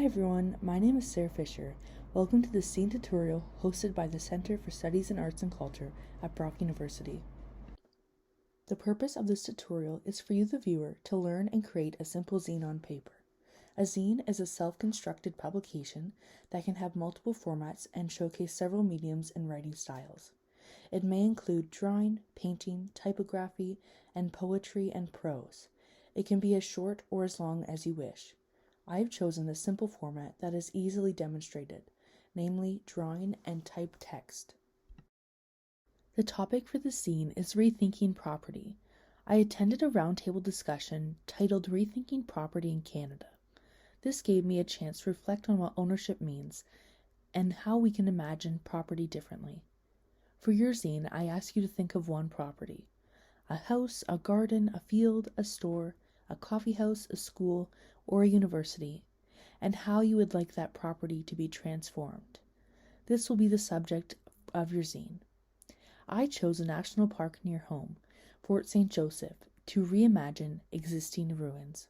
Hi everyone, my name is Sarah Fisher. Welcome to this Zine tutorial hosted by the Center for Studies in Arts and Culture at Brock University. The purpose of this tutorial is for you, the viewer, to learn and create a simple zine on paper. A zine is a self-constructed publication that can have multiple formats and showcase several mediums and writing styles. It may include drawing, painting, typography, and poetry and prose. It can be as short or as long as you wish. I have chosen a simple format that is easily demonstrated, namely drawing and typed text. The topic for the zine is Rethinking Property. I attended a roundtable discussion titled Rethinking Property in Canada. This gave me a chance to reflect on what ownership means and how we can imagine property differently. For your zine, I ask you to think of one property: a house, a garden, a field, a store, a coffee house, a school, or a university, and how you would like that property to be transformed. This will be the subject of your zine. I chose a national park near home, Fort St. Joseph, to reimagine existing ruins.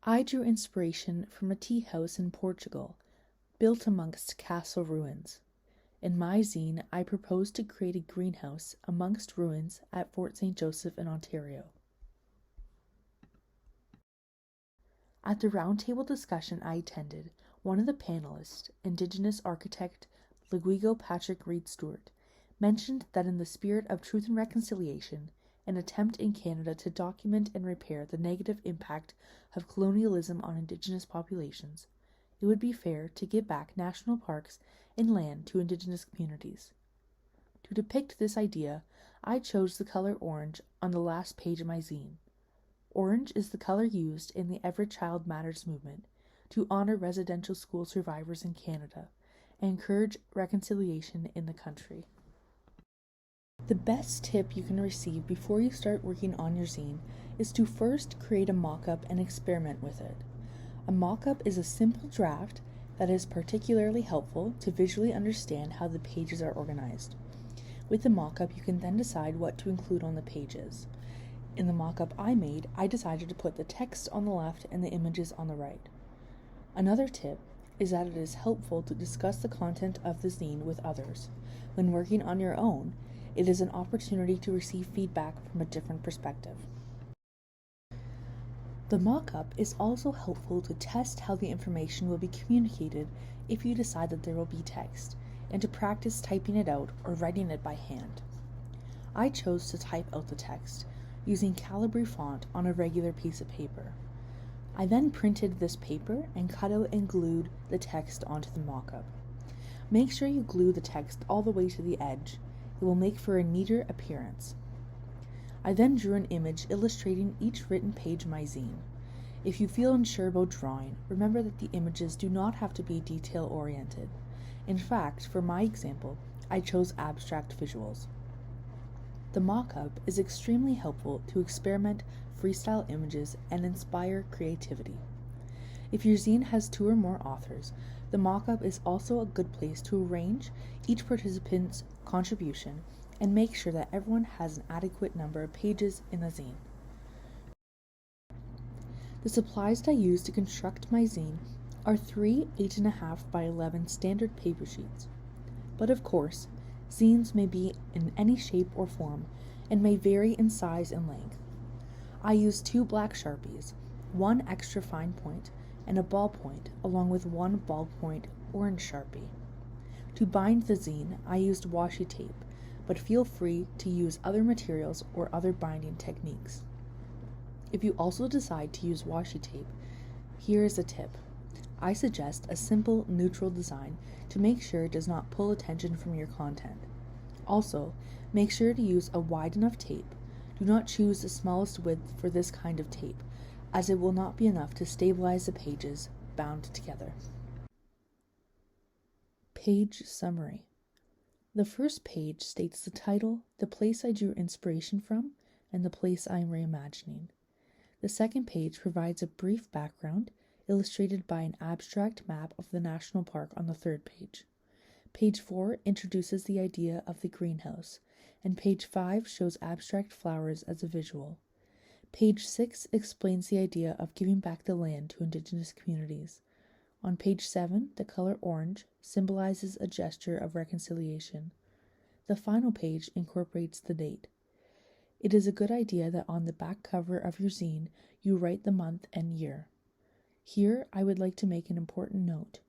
I drew inspiration from a tea house in Portugal, built amongst castle ruins. In my zine, I proposed to create a greenhouse amongst ruins at Fort St. Joseph in Ontario. At the roundtable discussion I attended, one of the panelists, Indigenous architect Luguigo Patrick Reed Stewart, mentioned that in the spirit of truth and reconciliation, an attempt in Canada to document and repair the negative impact of colonialism on Indigenous populations, it would be fair to give back national parks and land to Indigenous communities. To depict this idea, I chose the color orange on the last page of my zine. Orange is the color used in the Every Child Matters movement to honor residential school survivors in Canada and encourage reconciliation in the country. The best tip you can receive before you start working on your zine is to first create a mock-up and experiment with it. A mock-up is a simple draft that is particularly helpful to visually understand how the pages are organized. With the mock-up, you can then decide what to include on the pages. In the mock-up I made, I decided to put the text on the left and the images on the right. Another tip is that it is helpful to discuss the content of the zine with others. When working on your own, it is an opportunity to receive feedback from a different perspective. The mock-up is also helpful to test how the information will be communicated if you decide that there will be text, and to practice typing it out or writing it by hand. I chose to type out the text using Calibri font on a regular piece of paper. I then printed this paper and cut out and glued the text onto the mock-up. Make sure you glue the text all the way to the edge. It will make for a neater appearance. I then drew an image illustrating each written page of my zine. If you feel unsure about drawing, remember that the images do not have to be detail-oriented. In fact, for my example, I chose abstract visuals. The mock-up is extremely helpful to experiment, freestyle images, and inspire creativity. If your zine has 2 or more authors, the mock-up is also a good place to arrange each participant's contribution and make sure that everyone has an adequate number of pages in the zine. The supplies that I used to construct my zine are 3 8.5 by 11 standard paper sheets. But of course, zines may be in any shape or form and may vary in size and length. I used 2 black Sharpies, 1 extra fine point, and a ballpoint, along with 1 ballpoint orange Sharpie. To bind the zine, I used washi tape, but feel free to use other materials or other binding techniques. If you also decide to use washi tape, here is a tip. I suggest a simple, neutral design to make sure it does not pull attention from your content. Also, make sure to use a wide enough tape. Do not choose the smallest width for this kind of tape, as it will not be enough to stabilize the pages bound together. Page summary. The first page states the title, the place I drew inspiration from, and the place I am reimagining. The second page provides a brief background, illustrated by an abstract map of the national park on the third page. Page 4 introduces the idea of the greenhouse, and page 5 shows abstract flowers as a visual. Page 6 explains the idea of giving back the land to Indigenous communities. On page 7, the color orange symbolizes a gesture of reconciliation. The final page incorporates the date. It is a good idea that on the back cover of your zine, you write the month and year. Here, I would like to make an important note.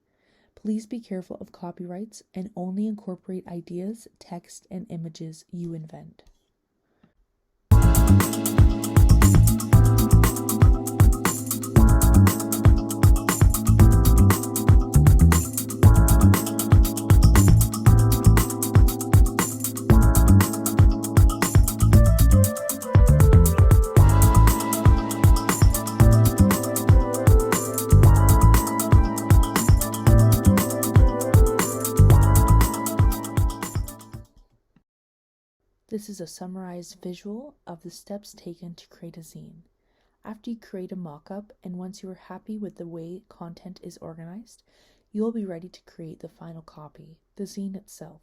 Please be careful of copyrights and only incorporate ideas, text, and images you invent. This is a summarized visual of the steps taken to create a zine. After you create a mock-up and once you are happy with the way content is organized, you will be ready to create the final copy, the zine itself.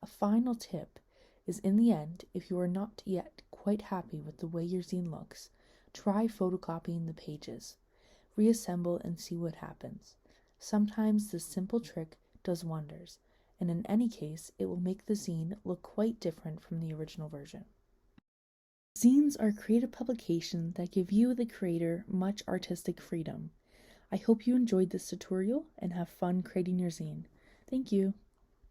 A final tip is, in the end, if you are not yet quite happy with the way your zine looks, try photocopying the pages. Reassemble and see what happens. Sometimes this simple trick does wonders, and in any case, it will make the zine look quite different from the original version. Zines are creative publications that give you, the creator, much artistic freedom. I hope you enjoyed this tutorial and have fun creating your zine. Thank you.